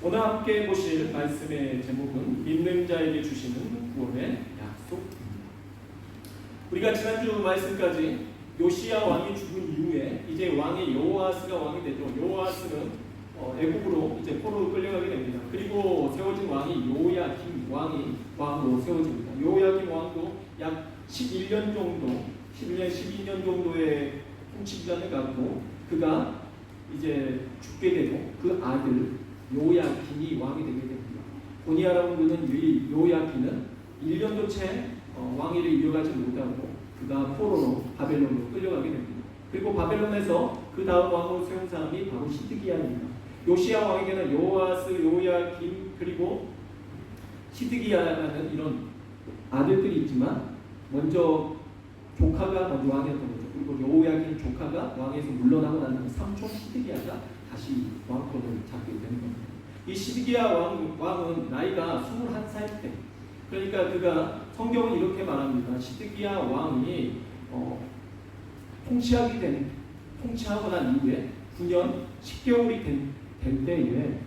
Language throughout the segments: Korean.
오늘 함께 보실 말씀의 제목은 믿는 자에게 주시는 구원의 약속입니다. 우리가 지난주 말씀까지 요시야 왕이 죽은 이후에 이제 왕이 여호아스가 왕이 되죠. 여호아스는 애국으로 이제 포로로 끌려가게 됩니다. 그리고 세워진 왕이 요야김 왕이 왕으로 세워집니다. 요야김 왕도 약 11년 정도, 11년, 12년 정도의 통치 기간을 갖고 그가 이제 죽게 되고 그 아들 요야긴이 왕이 되게 됩니다. 고니아라고 부르는 이 요야긴은 1년도 채 왕위를 이어가지 못하고 그가 포로로 바벨론으로 끌려가게 됩니다. 그리고 바벨론에서 그 다음 왕으로 세운 사람이 바로 시드기야입니다. 요시야 왕에게는 요아스, 요야긴 그리고 시드기야라는 이런 아들들이 있지만 먼저 조카가 먼저 왕이었던 거죠. 그리고 요야긴 조카가 왕에서 물러나고 난 다음에 삼촌 시드기야가 다시 왕권을 잡게 되는 겁니다. 이 시드기야 왕은 나이가 21살 때, 그러니까 그가 성경은 이렇게 말합니다. 시드기야 왕이 통치하고 난 이후에 9년 10개월이 된 때에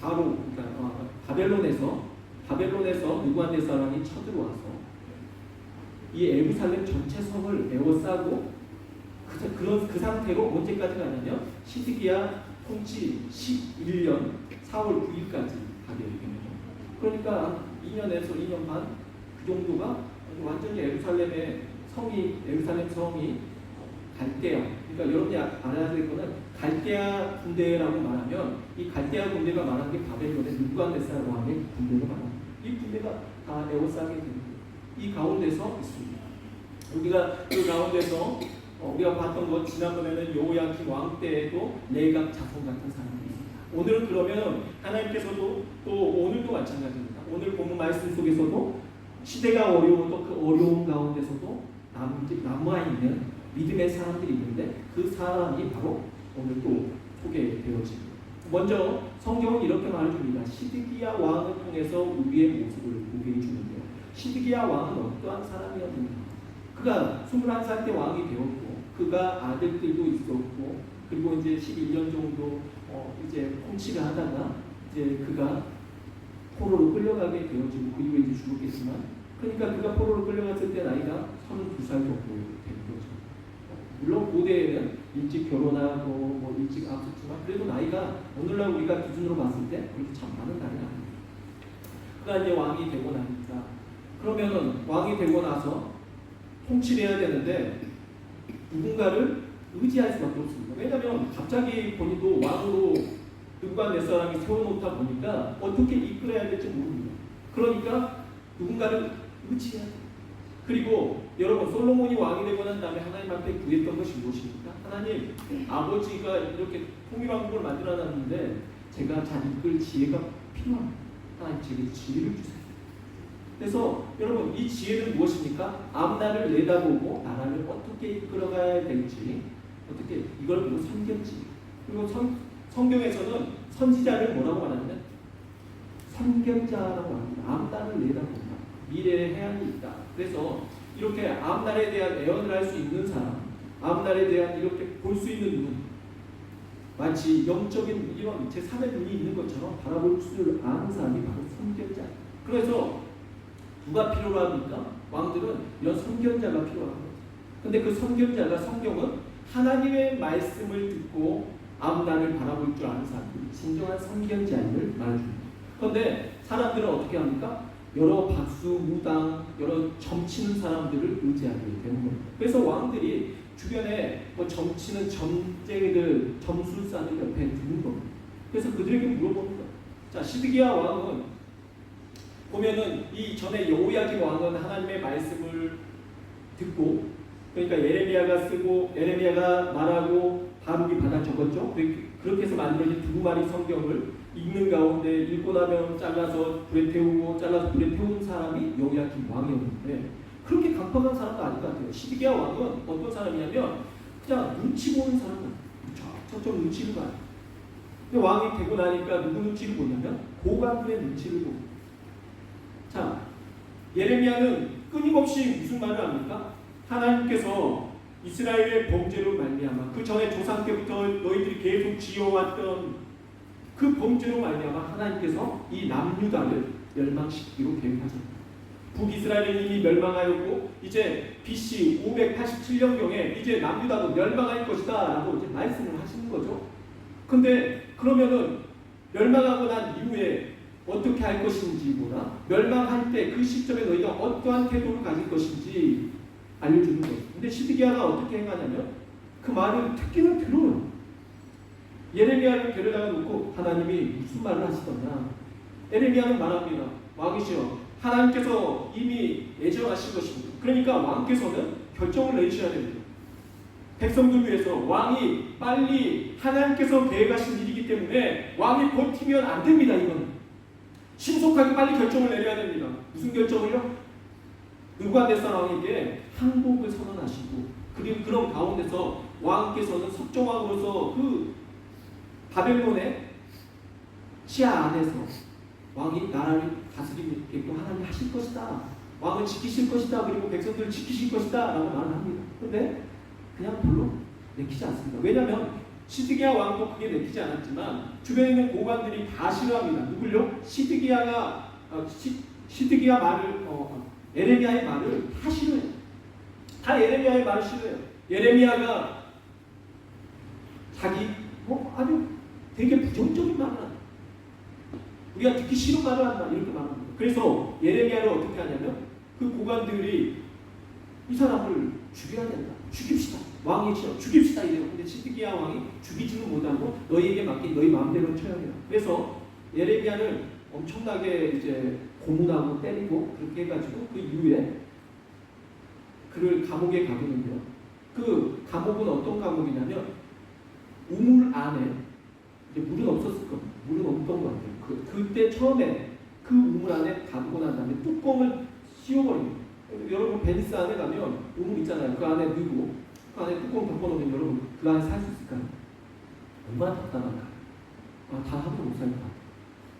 바로 그러니까 바벨론에서 느부갓네살이 쳐들어와서 이 예루살렘 전체 성을 에워싸고 그 상태로 언제까지 가냐면 시드기야 통치 11년 4월 9일까지 가게 됩니다. 그러니까 2년에서 2년 반 그 정도가 완전히 예루살렘 성이 갈대아. 그러니까 여러분이 알아야 될 거는 갈대아 군대라고 말하면 이 갈대아 군대가 말하는 게 바벨론의 느부갓네살 왕의 군대가 말합니다. 이 군대가 다 에워싸게 됩니다. 이 가운데서 있습니다. 우리가 그 가운데서 우리가 봤던 것 지난번에는 요야긴 왕 때에도 레갑 자손 같은 사람이 있습니다. 오늘은 그러면 하나님께서도 또 오늘도 마찬가지입니다. 오늘 본문 말씀 속에서도 시대가 어려워도 그 어려운 가운데서도 남아있는 믿음의 사람들이 있는데 그 사람이 바로 오늘 또 소개되어집니다. 먼저 성경은 이렇게 말해줍니다. 시드기야 왕을 통해서 우리의 모습을 보게 해주는데요. 시드기야 왕은 어떠한 사람이었는가? 그가 21살 때 왕이 되었고 그가 아들들도 있었고 그리고 이제 11년 정도 이제 통치를 하다가 이제 그가 포로로 끌려가게 되어지고 그 이후에 이제 죽었겠지만 그러니까 그가 포로로 끌려갔을 때 나이가 32살 정도 되는 거죠. 물론 고대에는 일찍 결혼하고 뭐 일찍 앞섰지만 그래도 나이가 오늘날 우리가 기준으로 봤을 때 그렇게 참 많은 나이가 아닙니다. 그가 이제 왕이 되고 나니까 그러면은 왕이 되고 나서 통치를 해야 되는데 누군가를 의지할 수밖에 없습니다. 왜냐하면 갑자기 본인도 왕으로 느부갓네살이 세워놓다 보니까 어떻게 이끌어야 될지 모릅니다. 그러니까 누군가를 의지해야 돼요. 그리고 여러분 솔로몬이 왕이 되고 난 다음에 하나님 앞에 구했던 것이 무엇입니까? 하나님, 아버지가 이렇게 통일왕국을 만들어놨는데 제가 잘 이끌 지혜가 필요합니다. 하나님 제게 지혜를 주세요. 그래서 여러분 이 지혜는 무엇입니까? 앞날을 내다보고 나라를 어떻게 이끌어가야 될지 어떻게 이걸 보고 선견지. 그리고 성경에서는 선지자를 뭐라고 말하냐면 선견자라고 합니다. 앞날을 내다본다. 미래에 해안이 있다. 그래서 이렇게 앞날에 대한 예언을 할 수 있는 사람, 앞날에 대한 이렇게 볼 수 있는 눈, 마치 영적인 이런 제3의 눈이 있는 것처럼 바라볼 줄 아는 사람이 바로 선견자. 그래서 누가 필요로 합니까? 왕들은 이런 선견자가 필요한 거죠. 근데 그 선견자가 성경은 하나님의 말씀을 듣고 앞날을 바라볼 줄 아는 사람들이 진정한 선견자임을 말해줍니다. 그런데 사람들은 어떻게 합니까? 여러 박수, 무당, 여러 점치는 사람들을 의지하게 되는 겁니다. 그래서 왕들이 주변에 뭐 점치는 점쟁이들, 점술사들 옆에 두는 겁니다. 그래서 그들에게 물어보는 거예요. 자, 시드기야 왕은 보면은 이 전에 여호야긴 왕은 하나님의 말씀을 듣고 그러니까 예레미야가 말하고 바룩이 받아 적었죠. 그렇게 해서 만들어진 두루마리 성경을 읽는 가운데 읽고 나면 잘라서 불에 태우고 잘라서 불에 태운 사람이 여호야긴 왕이었는데 그렇게 강팍한 사람도 아닌 것 같아요. 시드기야 왕은 어떤 사람이냐면 그냥 눈치 보는 사람은 저쪽 눈치를 봐요. 근데 왕이 되고 나니까 누구 눈치를 보냐면 고관들의 눈치를 보고. 자, 예레미야는 끊임없이 무슨 말을 합니까? 하나님께서 이스라엘의 범죄로 말미암아 그 전에 조상 때부터 너희들이 계속 지어왔던 그 범죄로 말미암아 하나님께서 이 남유다를 멸망시키기로 계획하셨다. 북이스라엘은 이미 멸망하였고 이제 BC 587년경에 이제 남유다도 멸망할 것이다 라고 이제 말씀을 하시는 거죠. 근데 그러면은 멸망하고 난 이후에 어떻게 할 것인지보다 멸망할 때 그 시점에 너희가 어떠한 태도를 가질 것인지 알려주는 거예요. 근데 시드기야가 어떻게 행하냐면 그 말을 듣기는 들어요. 예레미야를 데려다가 놓고 하나님이 무슨 말을 하시더냐. 예레미야는 말합니다. 왕이시여, 하나님께서 이미 예정하신 것입니다. 그러니까 왕께서는 결정을 내리셔야 됩니다. 백성들 위해서 왕이 빨리 하나님께서 계획하신 일이기 때문에 왕이 버티면 안 됩니다. 이건 신속하게 빨리 결정을 내려야 됩니다. 무슨 결정을요? 느부갓네살 왕에게 항복을 선언하시고 그리고 그런 가운데서 왕께서는 석정왕으로서 그 바벨론의 치하 안에서 왕이 나라를 다스리게끔 하나님이 하실 것이다. 왕을 지키실 것이다. 그리고 백성들을 지키실 것이다. 라고 말을 합니다. 근데 그냥 별로 내키지 않습니다. 왜냐하면 시드기야 왕도 그게 내키지 않았지만 주변에 있는 고관들이 다 싫어합니다. 누굴요? 시드기야 말을 예레미야의 말을 다 싫어해요. 다 예레미야의 말을 싫어해요. 예레미야가 자기 아주 되게 부정적인 말을 한다. 우리가 듣기 싫은 말을 한다. 이렇게 말합니다. 그래서 예레미야를 어떻게 하냐면 그 고관들이 이 사람을 죽여야 된다. 죽입시다. 왕이 죽입시다 이래요. 근데 시드기야 왕이 죽이지는 못하고 너희에게 맡긴 너희 마음대로 쳐야 돼요. 그래서 예레미야를 엄청나게 이제 고문하고 때리고 그렇게 해가지고 그 이후에 그를 감옥에 가두는데요. 그 감옥은 어떤 감옥이냐면 우물 안에 이제 물은 없었을 겁니다. 물은 없던 것 같아요. 그때 처음에 그 우물 안에 가두고 난 다음에 뚜껑을 씌워버립니다. 여러분 베니스 안에 가면 우물 있잖아요. 그 안에 넣고 그 안에 뚜껑 덮어놓으면 여러분 그 안에 살 수 있을까요? 얼마나 답답한가. 다 하도 못 살까.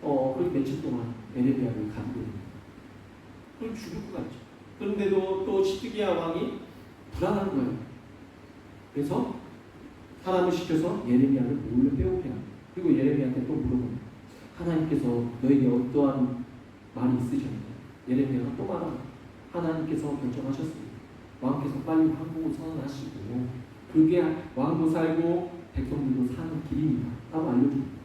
그렇게 며칠 동안 예레미야를 가두고 있는 그걸 죽을 것 같죠. 그런데도 또 시드기야 왕이 불안한 거예요. 그래서 사람을 시켜서 예레미야를 몰래 빼오게 합니다. 그리고 예레미야한테 또 물어봅니다. 하나님께서 너에게 어떠한 말이 있으셨나요? 예레미야가 또 말합니다. 하나님께서 결정하셨습니다. 왕께서 빨리 항복을 선언하시고 그게 왕도 살고 백성들도 사는 길입니다. 라고 알려줍니다.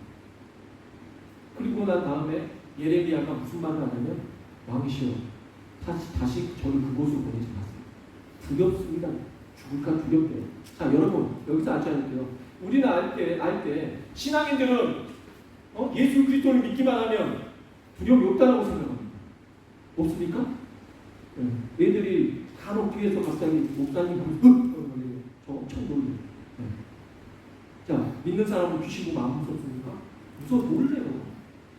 그리고 난 다음에 예레미야가 무슨 말을 하냐면 왕이시여 다시 저를 그곳으로 보내지 마세요. 두렵습니다. 죽을까 두렵대요. 자 여러분 여기서 아셔야 돼요. 우리는 알 때 신앙인들은 예수 그리스도를 믿기만 하면 두려움이 없다고 생각합니다. 없습니까? 네. 애들이 간혹 뒤에서 갑자기 목사님 하면 저 엄청 놀래요. 네. 자 믿는 사람은 귀신 보고 안 무섭습니까? 무서워 놀래요.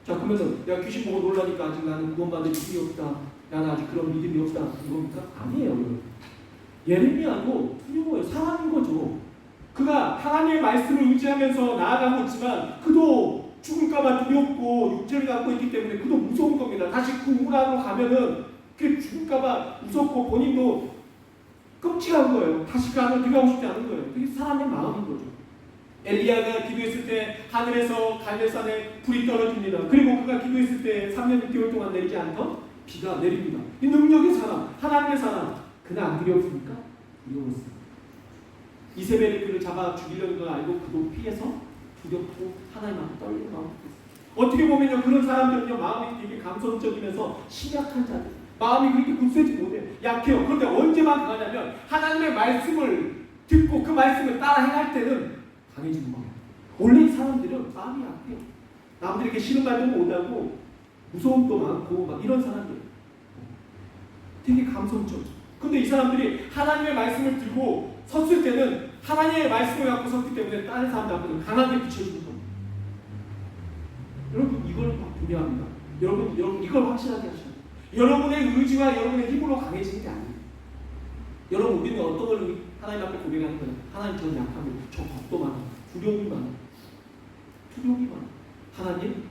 자 그러면은 야 귀신 보고 놀라니까 아직 나는 구원받을 힘이 없다. 나는 아직 그런 믿음이 없다. 이겁니까? 아니에요. 예레미야도 두려워요. 사람인 거죠. 그가 하나님의 말씀을 의지하면서 나아가고 있지만 그도 죽을까봐 두렵고 육체를 갖고 있기 때문에 그도 무서운 겁니다. 다시 그 우물 안으로 가면은 그 죽을까봐 무섭고 본인도 끔찍한 거예요. 다시 그 안으로 들어가고 싶지 않은 거예요. 그게 사람의 마음인 거죠. 엘리야가 기도했을 때 하늘에서 갈멜산에 불이 떨어집니다. 그리고 그가 기도했을 때 3년 6개월 동안 내리지 않던 비가 내립니다. 이 능력의 사람, 하나님의 사람, 그는 안 두려웠습니까? 두려웠습니다. 이세벨이 그를 잡아 죽이려는 걸 알고 그도 피해서 두렵고 하나님 앞에 떨리는 마음이 있어요. 어떻게 보면요 그런 사람들은요 마음이 되게 감성적이면서 심약한 자들, 마음이 그렇게 굳세지 못해요. 약해요. 그런데 언제만 강하냐면 하나님의 말씀을 듣고 그 말씀을 따라 행할 때는 강해지는 거예요. 원래 이 사람들은 마음이 약해요. 남들에게 싫은 말도 못하고 무서움도 많고 막 이런 사람들 되게 감성적. 근데 이 사람들이 하나님의 말씀을 들고 섰을 때는 하나님의 말씀을 갖고 섰기 때문에 다른 사람들 앞에서 강하게 비춰주는 겁니다. 여러분 이걸 분명합니다. 여러분 이걸 확실하게 하셔야 돼요. 여러분의 의지와 여러분의 힘으로 강해지는 게 아니에요. 여러분 우리는 어떤 걸 하나님 앞에 고백하는 거예요. 하나님 저는 약합니다. 저 겁도 많아요. 두려움이 많아요. 하나님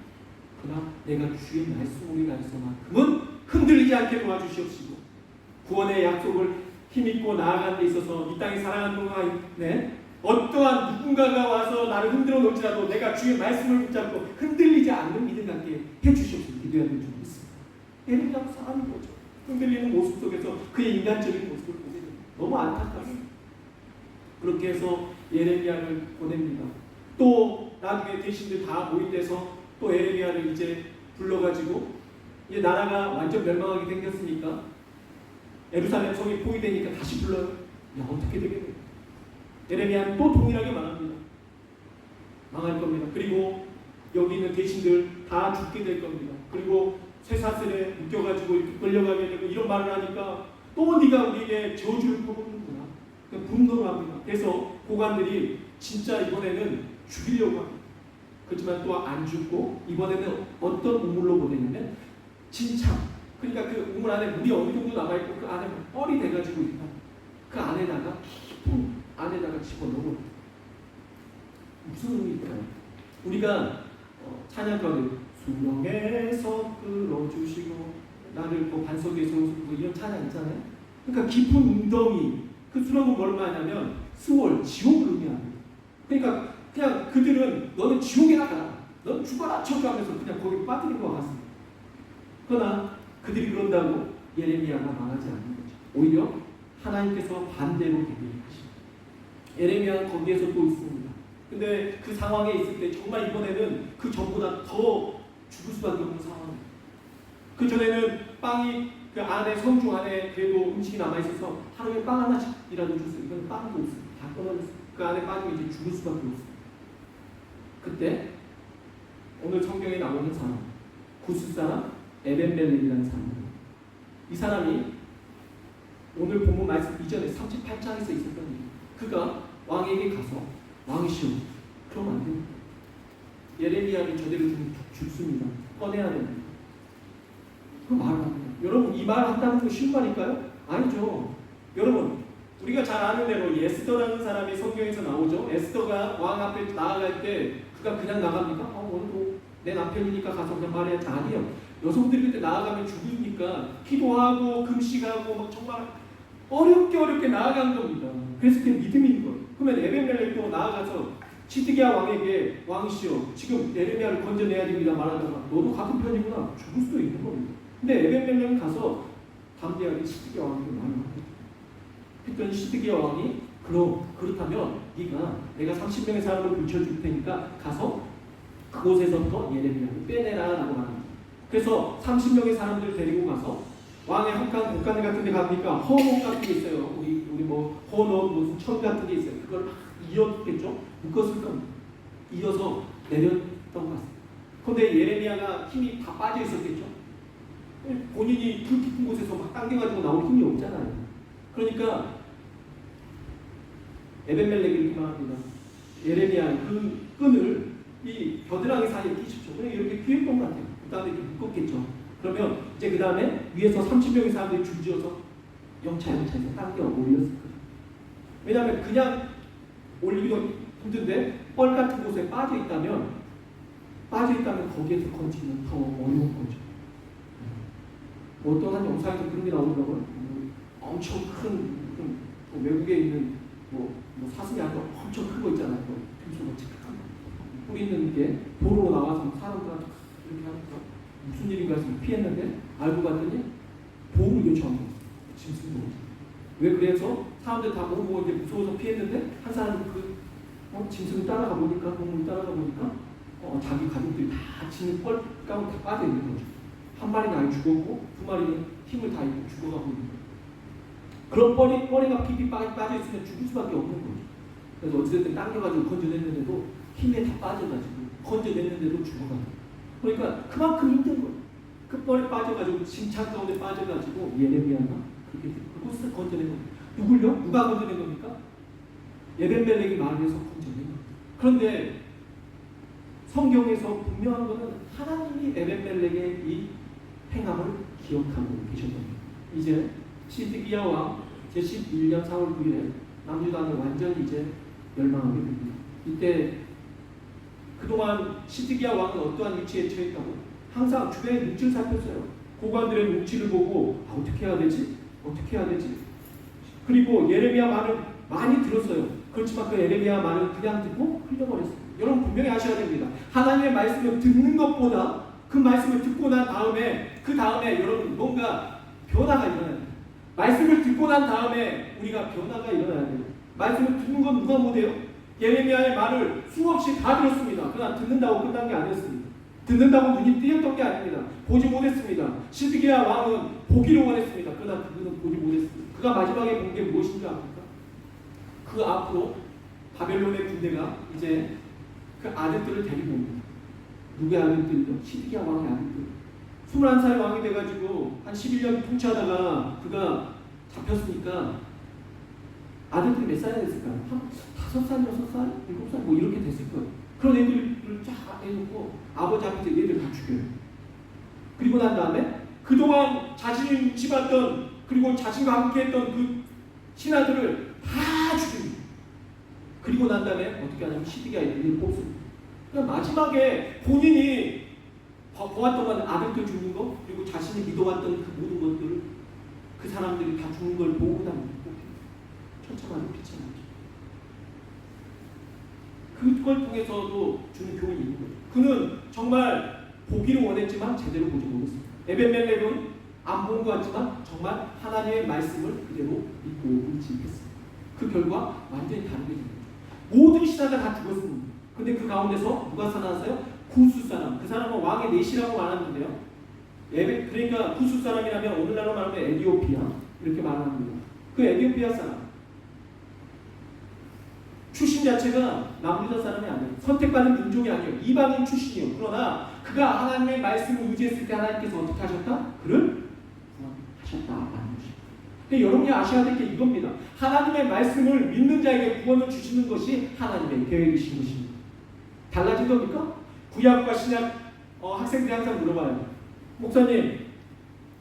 그러나 내가 주의 말씀을 가르쳐만큼은 흔들리지 않게 도와주시옵시고 구원의 약속을 힘입고 나아가는 데 있어서 이 땅에 살아가는 동안에 어떠한 누군가가 와서 나를 흔들어 놓을지라도 내가 주의 말씀을 붙잡고 흔들리지 않는 믿음 갖게 해주시옵소서. 기도해야 될 줄 믿습니다. 예레미야가 사람인 거죠. 흔들리는 모습 속에서 그의 인간적인 모습을 보게 됩니다. 너무 안타깝습니다. 그렇게 해서 예레미야를 보냅니다. 또 나중에 대신들 다 모인돼서 또 예레미야를 이제 불러가지고 이제 나라가 완전 멸망하게 생겼으니까 예루살렘 성이 포위되니까 다시 불러요. 야, 어떻게 되겠냐. 예레미야는 또 동일하게 망합니다. 망할 겁니다. 그리고 여기 있는 대신들 다 죽게 될 겁니다. 그리고 쇠사슬에 묶여가지고 이렇게 끌려가게 되고 이런 말을 하니까 또 네가 우리에게 저주를 퍼붓는구나. 분노를 합니다. 그래서 고관들이 진짜 이번에는 죽이려고 합니다. 그렇지만 또 안 죽고 이번에는 어떤 우물로 보내냐면 진창. 그러니까 그 우물 안에 물이 어느 정도 남아있고 그 안에 뻘이 돼가지고 있다. 그 안에다가 깊은 안에다가 집어넣어. 무슨 의미일까요? 우리가 찬양 가운데 수렁에서 끌어주시고 나를 또 반석에서 뭐 이런 찬양 있잖아요. 그러니까 깊은 웅덩이. 그 수렁은 뭘 말하냐면 수월, 지옥을 의미합니다. 그러니까 그냥 그들은 너는 지옥에 나가라. 넌 죽어라 쳐주하면서 그냥 거기 빠뜨린 것 같습니다. 그러나 그들이 그런다고 예레미야가 망하지 않는 거죠. 오히려 하나님께서 반대로 대비하십니다. 예레미야는 거기에서 또 있습니다. 근데 그 상황에 있을 때 정말 이번에는 그 전보다 더 죽을 수밖에 없는 상황입니다. 그 전에는 빵이 그 안에 성중 안에 그래도 음식이 남아있어서 하루에 빵 하나씩이라도 줬어요. 이건 빵도 없어요. 다 떨어졌어요. 그 안에 빠지면 이제 죽을 수밖에 없어요. 그때 오늘 성경에 나오는 사람, 구스 사람 에벤멜렉이라는 사람입니다. 이 사람이 오늘 본문 말씀 이전에 38장에서 있었던 일이에요. 그가 왕에게 가서 왕이시오. 그러면 안 됩니다. 예레미야를 저대로 좀 죽습니다. 꺼내야 됩니다. 그 말을 합니다. 여러분 이 말 한다는 거 쉬운 말일까요? 아니죠. 여러분 우리가 잘 아는 대로 에스더라는 사람이 성경에서 나오죠. 에스더가 왕 앞에 나아갈 때 그가 그냥 나갑니까? 오늘도 내 남편이니까 가서 그냥 말해야지. 아니에요. 여성들이 그때 나아가면 죽으니까 기도하고 금식하고 막 정말 어렵게 나아간 겁니다. 그래서 그게 믿음인 거예요. 그러면 에벤멜렉도 나아가서 시드기야 왕에게 왕이시여 지금 예레미야를 건져내야 됩니다 말하다가 너도 같은 편이구나 죽을 수도 있는 겁니다. 근데 에벤멜렉은 가서 담대하게 시드기야 왕에게 말을 합니다. 그랬더니 시드기야 왕이 그렇다면 네가 내가 30명의 사람을 붙여줄 테니까 가서 그곳에서부터 예레미야를 빼내라 라고 말합니다. 그래서 30명의 사람들을 데리고 가서 왕의 헛간 곳간 같은 데 가니까 허목 같은 게 있어요. 우리 뭐 헌옷 무슨 천 같은 게 있어요. 그걸 막 이었겠죠. 묶었을 겁니다. 이어서 내렸던 것 같습니다. 그런데 예레미야가 힘이 다 빠져 있었겠죠. 본인이 그 깊은 곳에서 막 당겨가지고 나올 힘이 없잖아요. 그러니까 에벤멜렉이 이렇게 말합니다. 예레미야 그 끈을 이 겨드랑이 사이에 끼십시오. 그냥 이렇게 귀했던 것 같아요. 그 다음에 이렇게 묶었겠죠. 그러면 이제 그 다음에 위에서 30명의 사람들이 줄지어서 영차에서 당겨 올렸을 거예요. 왜냐하면 그냥 올리기도 힘든데 뻘 같은 곳에 빠져 있다면 거기에서 건지면 더 어려운 거죠. 어떤 한 영상에서 그런 게 나오더라고요. 엄청 큰 외국에 있는 뭐 사슴이 아니라 엄청 큰 거 있잖아요. 뿌리 있는 게 도로로 나와서 사람들한테 이렇게 하니까 무슨 일인가 해서 피했는데 알고 봤더니 보험을 요청한 거예요. 짐승 보험. 왜 그래서 사람들 다 보고 이제 무서워서 피했는데 한 사람이 짐승을 따라가 보니까 보험을 따라가 보니까 자기 가족들이 다 짐승 뻘 가운데 다 빠져 있는 거죠. 한 마리는 아예 죽었고 두 마리는 힘을 다 잃고 죽어가고 있는 거예요. 그런 뻘이가 픽 빠져 있으면 죽을 수밖에 없는 거죠. 그래서 어찌됐든 당겨가지고 건져냈는데도 힘에 다 빠져가지고 건져냈는데도 죽어가고. 그러니까 그만큼 힘든 거예요. 그 뻘에 빠져가지고 진창 가운데 빠져가지고 예레미야가 그렇게 그곳을 건져낸 겁니다. 누굴요? 누가 건져낸 겁니까? 에벤멜렉이 마을에서 건져낸 겁니다. 그런데 성경에서 분명한 것은 하나님이 에벤멜렉의 이 행함을 기억하고 계셨던 겁니다. 이제 시드기야 왕 제11년 4월 9일에 남유다는 완전히 이제 멸망하게 됩니다. 이때 그동안 시드기야 왕은 어떠한 위치에 처했다고 항상 주변의 눈치를 살폈어요. 고관들의 눈치를 보고 어떻게 해야 되지? 그리고 예레미야 말을 많이 들었어요. 그렇지만 그 에레미야 말을 그냥 듣고 흘려버렸어요. 여러분 분명히 아셔야 됩니다. 하나님의 말씀을 듣는 것보다 그 말씀을 듣고 난 다음에 그 다음에 여러분 뭔가 변화가 일어나야 돼요. 말씀을 듣고 난 다음에 우리가 변화가 일어나야 돼요. 말씀을 듣는 건 누가 못해요? 예레미야의 말을 수없이 다 들었습니다. 그러나 듣는다고 끝난 게 아니었습니다. 듣는다고 눈이 띄었던 게 아닙니다. 보지 못했습니다. 시드기야 왕은 보기를 원했습니다. 그러나 그는 보지 못했습니다. 그가 마지막에 본 게 무엇인지 압니까? 그 앞으로 바벨론의 군대가 이제 그 아들들을 데리고 옵니다. 누구의 아들들이죠? 시드기야 왕의 아들들. 21살 왕이 돼가지고 한 11년 통치하다가 그가 잡혔으니까 아들들이 몇 살이 됐을까요? 한 5살, 6살, 7살 뭐 이렇게 됐을 거예요. 그런 애들을 쫙 해놓고 아버지 앞에서 얘들 다 죽여요. 그리고 난 다음에 그동안 자신이 집었던 그리고 자신과 함께 했던 그 신하들을 다 죽입니다. 그리고 난 다음에 어떻게 하냐면 시드기야 얘들을 뽑습니다. 그러니까 마지막에 본인이 보았던 건 아들들 죽는 거 그리고 자신이 믿어왔던 그 모든 것들을 그 사람들이 다 죽는 걸 보고 나면 천차만별 빛이 나죠. 그걸 통해서도 주는 교훈이 있는 거예요. 그는 정말 보기를 원했지만 제대로 보지 못했습니다. 에벤멜렉은 안 본 것 같지만 정말 하나님의 말씀을 그대로 믿고 의지했습니다. 그 결과 완전히 다르게 됩니다. 모든 신하가 다 죽었습니다. 근데 그 가운데서 누가 살아났어요? 구스 사람. 그 사람은 왕의 넷이라고 말하는데요. 그러니까 구스 사람이라면 오늘날로 말하면 에디오피아 이렇게 말합니다. 그 에디오피아 사람 출신 자체가 남유다 사람이 아니에요. 선택받은 민족이 아니에요. 이방인 출신이에요. 그러나 그가 하나님의 말씀을 의지했을 때 하나님께서 어떻게 하셨다? 그를 구원하셨다라는 것입니다. 근데 여러분이 아셔야 될 게 이겁니다. 하나님의 말씀을 믿는 자에게 구원을 주시는 것이 하나님의 계획이신 것입니다. 달라진 겁니까? 구약과 신약 학생들이 항상 물어봐요. 목사님,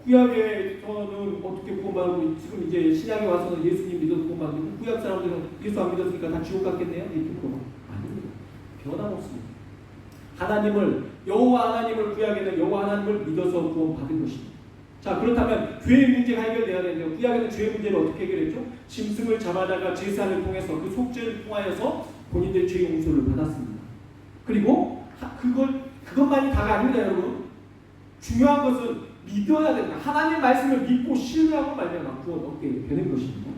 구약에서는 어떻게 구원받고 지금 이제 신약에 와서는 예수님 믿어서 구원받고 구약 사람들은 예수 안 믿었으니까 다 지옥 갔겠네요? 이렇게 물어봐요. 아닙니다. 변함없습니다. 하나님을 여호와 하나님을 구약에는 여호와 하나님을 믿어서 구원받은 것입니다. 자, 그렇다면 죄의 문제가 해결돼야 되는데요. 구약에는 죄의 문제를 어떻게 해결했죠? 짐승을 잡아다가 제사를 통해서 그 속죄를 통하여서 본인들의 죄 용서를 받았습니다. 그리고 그것만이 다가 아닙니다, 여러분. 중요한 것은 믿어야 된다. 하나님의 말씀을 믿고 신뢰하고 말미암아 구원 얻게 되는 것입니다.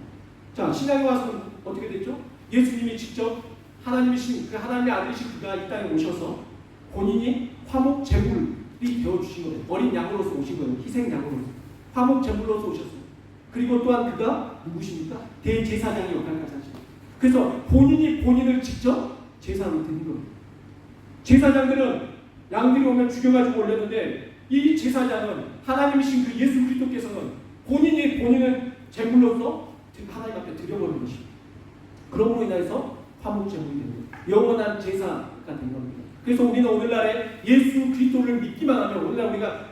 자, 신약에 와서는 어떻게 됐죠? 예수님이 직접 하나님이신 그 하나님의 아들이신 그가 이 땅에 오셔서 본인이 화목 제물이 되어주신 거예요. 어린 양으로서 오신 거예요. 희생 양으로서. 화목 제물로서 오셨어요. 그리고 또한 그가 누구십니까? 대제사장의 역할까지 하십니다. 그래서 본인이 본인을 직접 제사로 드린 거예요. 제사장들은 양들이 오면 죽여가지고 올렸는데 이 제사장은 하나님이신 그 예수 그리스도께서는 본인이 본인을 제물로서 하나님 앞에 드려버린 것입니다. 그러므로 인해서 화목제물이 된 거예요. 영원한 제사가 된 겁니다. 그래서 우리는 오늘날에 예수 그리스도를 믿기만 하면 오늘날 우리가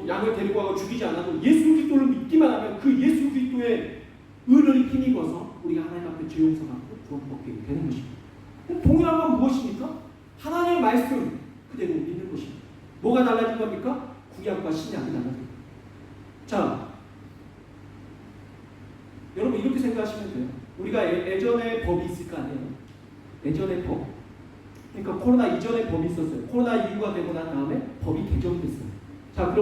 양을 데리고 와서 죽이지 않아도 예수 그리스도를 믿기만 하면 그 예수 그리스도의 의를 힘입어서 우리가 하나님 앞에 죄 용서받고 구원받게 되는 것입니다. 동일한 건 무엇입니까? 하나님의 말씀 그대로 믿는 것입니다. 뭐가 달라진 겁니까? 구약과 신약이 달라진 겁니다. 자, 여러분 이렇게 생각하시면 돼요. 우리가 예전에 법이 있을 거 아니에요. 예전에 법. 그러니까 코로나 이전에 법이 있었어요. 코로나 이후가 되고 난 다음에 법이 개정됐어요. 자,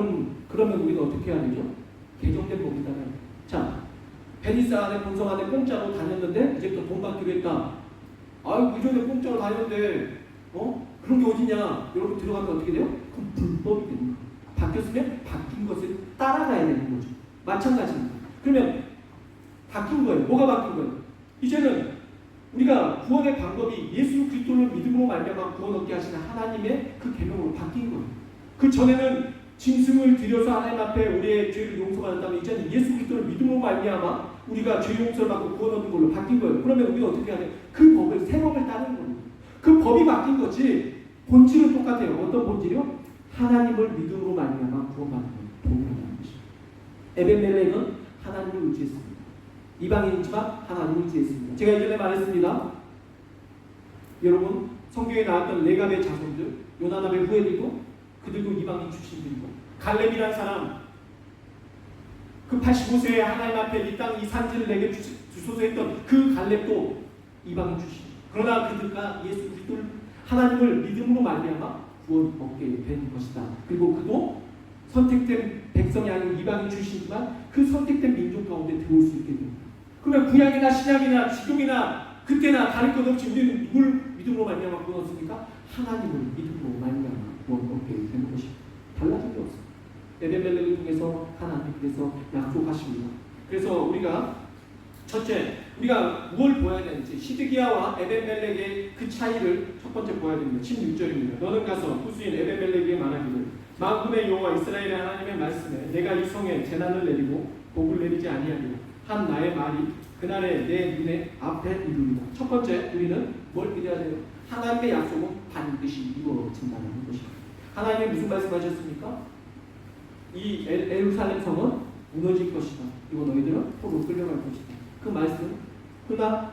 그러면 우리가 어떻게 해야 되죠? 개정된 법이다가 자, 베니스 안에 본성 안에 공짜로 다녔는데 이제부터 돈 받기로 했다. 아유, 이전에 공짜로 다녔는데 그런 게 어디냐? 여러분 들어가면 어떻게 돼요? 그럼 불법이 되는 거예요. 바뀌었으면 바뀐 것을 따라가야 되는 거죠. 마찬가지입니다. 그러면 바뀐 거예요. 뭐가 바뀐 거예요? 이제는 우리가 구원의 방법이 예수 그리스도를 믿음으로 말미암아 구원 얻게 하시는 하나님의 그 계명으로 바뀐 거예요. 그 전에는 짐승을 들여서 하나님 앞에 우리의 죄를 용서받았다면 이제는 예수 그리스도를 믿음으로 말미암아 우리가 죄 용서를 받고 구원 얻는 걸로 바뀐 거예요. 그러면 우리가 어떻게 해야 돼요? 그 법을 새 법을 따르는 거예요. 그 법이 바뀐 거지 본질은 똑같아요. 어떤 본질이요? 하나님을 믿음으로 말미암아 구원받는 거예요. 동일하다는 것입니다. 에벤멜렉은 하나님을 의지했습니다. 이방인이지만 하나님을 의지했습니다. 제가 예전에 말했습니다. 여러분 성경에 나왔던 레갑의 자손들 요나답의 후예들도 그들도 이방인 출신들이고 갈렙이라는 사람 그 85세에 하나님 앞에 이 땅 이 산지를 내게 주소서 했던 그 갈렙도 이방인 출신. 그러나 그들과 예수 그리스도를 하나님을 믿음으로 말미암아 구원 얻게 된 것이다. 그리고 그도 선택된 백성이 아닌 이방인 출신이지만 그 선택된 민족 가운데 들어올 수 있게 됩니다. 그러면 구약이나 신약이나 지금이나 그때나 다를 것 없이 우리는 누굴 믿음으로 말미암아 구원 얻습니까? 하나님을 믿음으로 말미암아 구원 얻게 되는 것입니다. 달라진 게 없습니다. 에벤멜렉을 통해서 하나님께서 약속하십니다. 그래서 우리가 첫째, 우리가 뭘 보아야 되는지 시드기야와 에벤멜렉의 그 차이를 첫 번째 보아야 됩니다. 16절입니다. 너는 가서 후수인 에벤멜렉에게 말하기를 만군의 여호와 이스라엘의 하나님의 말씀에 내가 이 성에 재난을 내리고 복을 내리지 아니하리라 한 나의 말이 그날에 내 눈에 앞에 이루리라. 첫 번째, 우리는 뭘 믿어야 돼요? 하나님의 약속은 반드시 이루어진다는 것입니다. 하나님이 무슨 말씀하셨습니까? 이 예루살렘 성은 무너질 것이다. 이거 너희들은 포로 끌려갈 것이다. 그 말씀, 그러나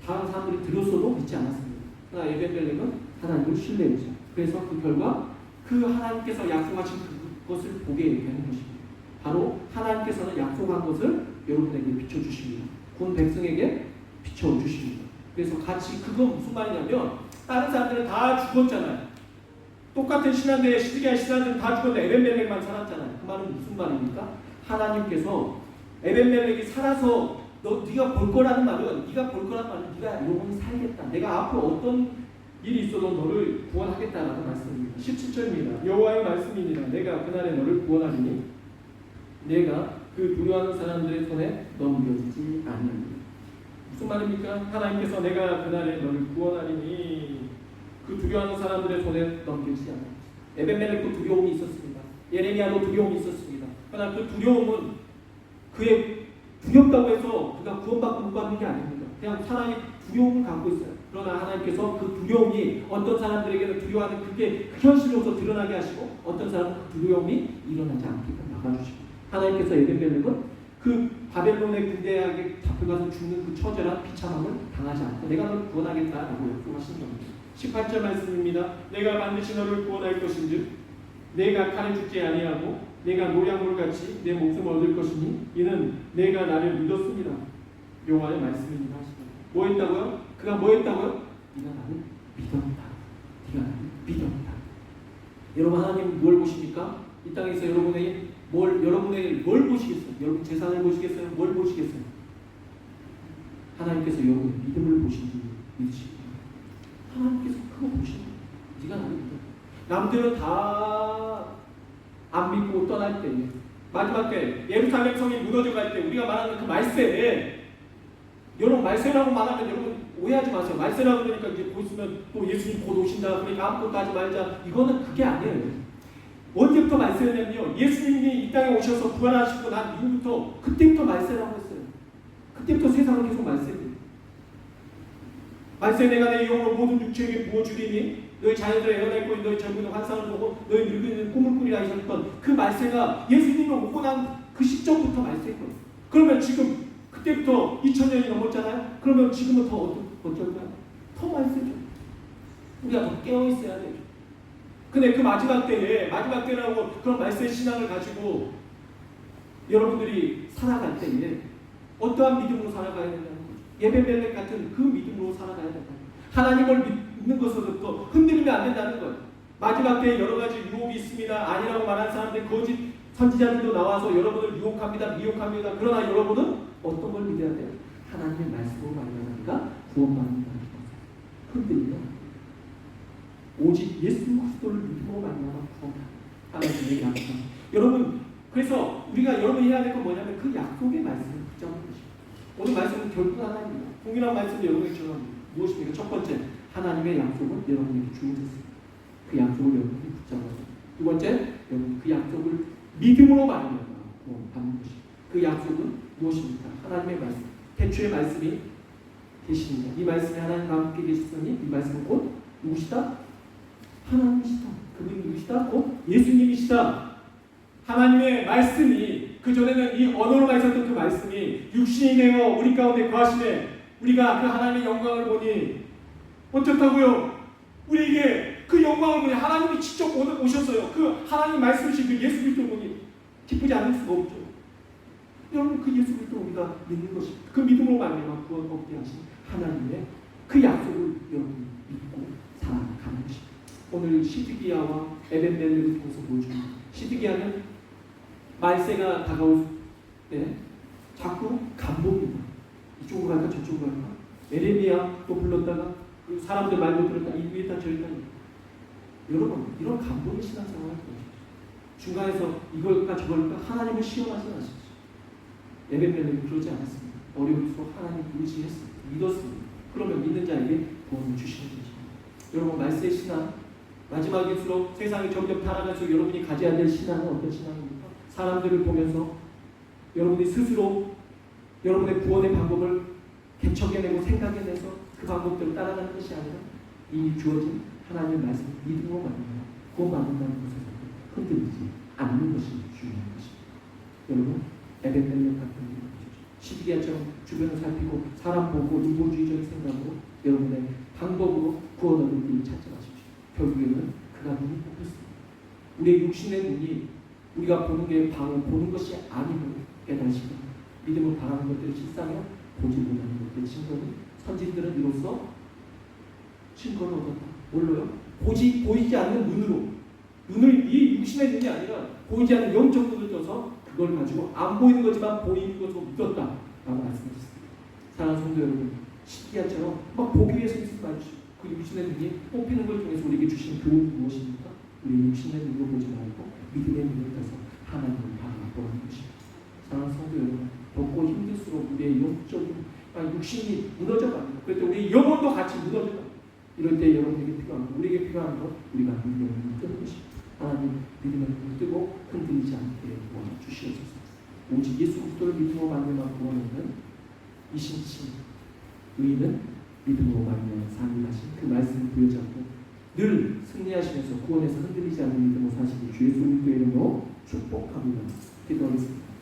다른 사람들이 들었어도 믿지 않았습니다. 그러나 에벤멜렉은 하나님을 신뢰했죠. 그래서 그 결과 그 하나님께서 약속하신 그것을 보게 되는 것입니다. 바로 하나님께서는 약속한 것을 여러분에게 비춰주십니다. 군 백성에게 비춰주십니다. 그래서 같이 그건 무슨 말이냐면 다른 사람들은 다 죽었잖아요. 똑같은 신한데 시드기야 신한들은 다 죽었는데 에벤멜렉만 살았잖아요. 그 말은 무슨 말입니까? 하나님께서 에벤멜렉이 살아서 네가 볼 거라는 말은 네가 볼 거라는 말은 네가 영원히 살겠다. 내가 앞으로 어떤 일이 있어도 너를 구원하겠다라는 말씀입니다. 17절입니다. 여호와의 말씀이니라 내가 그날에 너를 구원하리니 내가 그 두려워하는 사람들의 손에 넘겨지지 아니하리라. 무슨 말입니까? 하나님께서 내가 그날에 너를 구원하리니 그 두려워하는 사람들의 손에 넘겨지지 않아요. 에벤멜렉도 두려움이 있었습니다. 예레미야도 두려움이 있었습니다. 그러나 그 두려움은 그의 두렵다고 해서 그가 구원받고 못 받는 게 아닙니다. 그냥 사람이 두려움을 갖고 있어요. 그러나 하나님께서 그 두려움이 어떤 사람들에게는 두려워하는 그게 그 현실로서 드러나게 하시고 어떤 사람은 그 두려움이 일어나지 않게 막아주시고 하나님께서 에벤멜렉은 그 바벨론의 군대에게 잡혀가서 죽는 그 처절한 비참함을 당하지 않고 내가 너를 구원하겠다라고 약속하신 겁니다. 18절 말씀입니다. 내가 반드시 너를 구원할 것인즉 내가 칼에 죽지 아니하고 내가 노량물같이 내 목숨을 얻을 것이니 이는 내가 나를 믿었습니다. 여호와의 말씀입니다. 뭐 했다고요? 그가 뭐 했다고요? 네가 나를 믿었다. 네가 나를 믿었다. 여러분 하나님 뭘 보십니까? 이 땅에서 여러분에게 뭘 보시겠어요? 여러분 재산을 보시겠어요? 뭘 보시겠어요? 하나님께서 여러분의 믿음을 보시는지 믿으십니까? 하나님께서 그거 보시는 네가 나를 믿어. 남들은 다 안 믿고 떠날 때 마지막 때 예루살렘 성이 무너져 갈 때 우리가 말하는 그 말세 여러분 말세라고 말하면 여러분 오해하지 마세요. 말세라고 그러니까 이제 보시면 또 예수님 곧 오신다 그러니까 아무것도 하지 말자 이거는 그게 아니에요. 언제부터 말세냐면요 예수님이 이 땅에 오셔서 부활하시고 난 이후부터 그때부터 말세라고 했어요. 그때부터 세상은 계속 말세입니다. 말세 내가 내 영으로 모든 육체에게 부어주리니 너희 자녀들의 애어날 것이 너희 젊은이 환상을 보고 너희 늙은이는 꿈을 꾸리라 하셨던 그 말세가 예수님이 오고 난 그 시점부터 말세인 거예요. 그러면 지금 그때부터 2000년이 넘었잖아요. 그러면 지금은 더 어쩔까요? 더 말세죠. 우리가 더 깨어있어야 되죠. 근데 그 마지막 때라고 그런 말세 신앙을 가지고 여러분들이 살아갈 때에 어떠한 믿음으로 살아가야 된다는 거죠. 에벤멜렉 같은 그 믿음으로 살아가야 된다. 하나님을 믿는 것으로부터 흔들리면 안 된다는 거예요. 마지막 때에 여러 가지 유혹이 있습니다. 아니라고 말하는 사람들 거짓 선지자들도 나와서 여러분을 유혹합니다. 미혹합니다. 그러나 여러분은 어떤 걸 믿어야 돼요? 하나님의 말씀으로 말미암아 구원받는다는 거예요. 흔들리면 오직 예수 그리스도를 믿음으로 말미암아 구원받는다. 하나님의 약속. 여러분 그래서 우리가 여러분이 해야 될 건 뭐냐면 그 약속의 말씀을 붙잡는 것입니다. 오늘 말씀은 결국 하나입니다. 동일한 말씀을 여러분에게 전합니다. 무엇입니까? 첫 번째, 하나님의 약속은 여러분에게 주어졌습니다. 그 약속을 여러분이 붙잡아서. 두 번째, 여러분 그 약속을 믿음으로 말미암아 받는 것입니다. 그 약속은 무엇입니까? 하나님의 말씀. 태초의 말씀이 계시니라. 이 말씀이 하나님과 함께 계시더니 이 말씀은 곧 누구시다? 하나님이시다. 그분이 누구시다? 곧 예수님이시다. 하나님의 말씀이 그전에는 이 언어로만 있었던 그 말씀이 육신이 되어 우리 가운데 거하시되 우리가 그 하나님의 영광을 보니 어떻다고요? 우리에게 그 영광을 보니 하나님이 직접 오셨어요. 그 하나님 말씀이신 그 예수 그리스도 보니 기쁘지 않을 수가 없죠. 여러분 그 예수 그리스도 우리가 믿는 것입니다. 그 믿음으로 말미암아 구원 얻게 하신 하나님의 그 약속을 여러분이 믿고 살아가는 것입니다. 오늘 시드기야와 에벤멜렉을 통해서 보여줍니다. 시드기야는 말세가 다가올 때 자꾸 간복입니다. 이쪽으로 갈까 저쪽으로 갈까. 에레미야 또 불렀다가 그 사람들 말못 들었다 이 위에 다 저리다. 여러분 이런 간복의 신앙생활을 보여주십시오. 중간에서 이걸까 저걸까 하나님을 시험하지 마십시오. 에벤멜렉은 그러지 않았습니다. 어려울수록 하나님 의지했습니다. 믿었습니다. 그러면 믿는 자에게 도움을 주시는 것입니다. 여러분 말세의 신앙 마지막일수록 세상이 점점 타락할수록 여러분이 가져야 될 신앙은 어떤 신앙입니까? 사람들을 보면서 여러분이 스스로 여러분의 구원의 방법을 개척해내고 생각해내서 그 방법대로 따라가는 것이 아니라 이미 주어진 하나님의 말씀 믿음으로 만든다. 구원받는다는 것에서 흔들리지 않는 것이 중요한 것입니다. 여러분 에벤멜렉 같은 일을 시드기야처럼 주변을 살피고 사람 보고 인본주의적인 생각으로 여러분의 방법으로 구원 얻을 길을 찾지 마십시오. 결국에는 그가 눈이 뽑혔습니다. 우리의 육신의 눈이 우리가 보는 게 보는 것이 아니고 깨달으시고 믿음을 바라는 것들을 실상에 보지 못하는 것들의 증거는 선진들은 이로써 증거를 얻었다. 뭘로요? 보이지 않는 눈으로 눈을 이 육신의 눈이 아니라 보이지 않는 영적 눈을 떠서 그걸 가지고 안 보이는 거지만 보이는 것으로 믿었다 라고 말씀하셨습니다. 사랑하는 성도 여러분 시드기야처럼 막 보기 위해서 믿지 마십시오. 그 육신의 눈이 뽑히는 걸 통해서 우리에게 주신 교훈이 무엇입니까? 우리 육신의 눈으로 보지 말고 믿음의 눈을 떠서 하나님을 바라보는 것입니다. 사랑하는 성도 여러분 덥고 힘들수록 우리의 영적인 육신이 무너져갑니다. 그럴 때 우리 영혼도 같이 무너져갑니다. 이럴 때 여러분에게 필요한 것, 우리에게 필요한 것 우리가 믿음의 눈을 뜨는 것입니다. 하나님 믿음의 눈을 뜨고 흔들리지 않게 도와주시옵소서. 오직 예수 그리스도를 믿음으로 말미암아 구원하는 이신신 의인은 믿음으로 말미암아 삶을 하신 그 말씀을 부여잡고 늘 승리하시면서 구원에서 흔들리지 않는 믿음으로 사시기 주의 손 이름으로 축복합니다. 기도하겠습니다.